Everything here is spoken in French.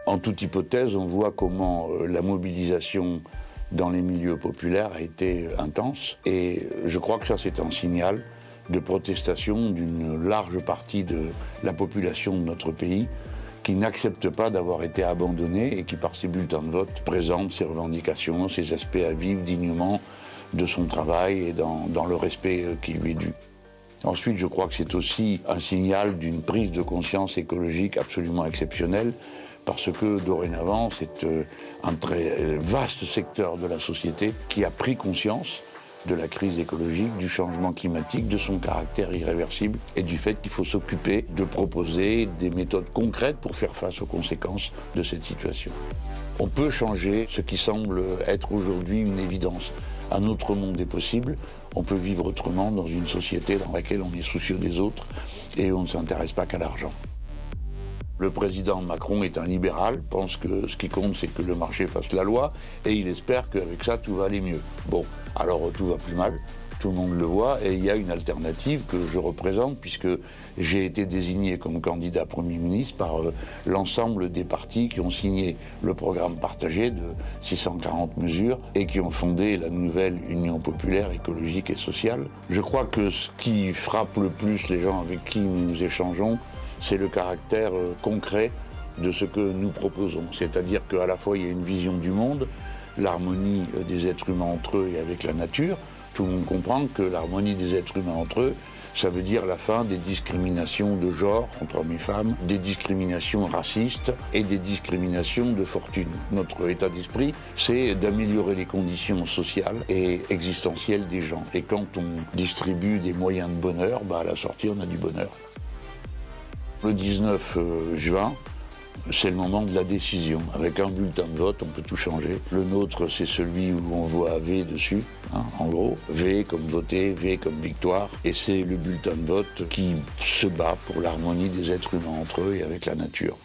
En toute hypothèse, on voit comment la mobilisation dans les milieux populaires a été intense. Et je crois que ça, c'est un signal de protestation d'une large partie de la population de notre pays qui n'accepte pas d'avoir été abandonnée et qui, par ses bulletins de vote, présente ses revendications, ses aspects à vivre dignement de son travail et dans le respect qui lui est dû. Ensuite, je crois que c'est aussi un signal d'une prise de conscience écologique absolument exceptionnelle, parce que dorénavant, c'est un très vaste secteur de la société qui a pris conscience de la crise écologique, du changement climatique, de son caractère irréversible et du fait qu'il faut s'occuper de proposer des méthodes concrètes pour faire face aux conséquences de cette situation. On peut changer ce qui semble être aujourd'hui une évidence. Un autre monde est possible, on peut vivre autrement dans une société dans laquelle on est soucieux des autres et on ne s'intéresse pas qu'à l'argent. Le président Macron est un libéral, pense que ce qui compte, c'est que le marché fasse la loi, et il espère qu'avec ça, tout va aller mieux. Bon, alors tout va plus mal, tout le monde le voit, et il y a une alternative que je représente, puisque j'ai été désigné comme candidat Premier ministre par l'ensemble des partis qui ont signé le programme partagé de 640 mesures, et qui ont fondé la nouvelle Union populaire, écologique et sociale. Je crois que ce qui frappe le plus les gens avec qui nous échangeons, c'est le caractère concret de ce que nous proposons. C'est-à-dire qu'à la fois, il y a une vision du monde, l'harmonie des êtres humains entre eux et avec la nature. Tout le monde comprend que l'harmonie des êtres humains entre eux, ça veut dire la fin des discriminations de genre entre hommes et femmes, des discriminations racistes et des discriminations de fortune. Notre état d'esprit, c'est d'améliorer les conditions sociales et existentielles des gens. Et quand on distribue des moyens de bonheur, à la sortie, on a du bonheur. Le 19 juin, c'est le moment de la décision. Avec un bulletin de vote, on peut tout changer. Le nôtre, c'est celui où on voit V dessus, en gros. V comme voter, V comme victoire. Et c'est le bulletin de vote qui se bat pour l'harmonie des êtres humains entre eux et avec la nature.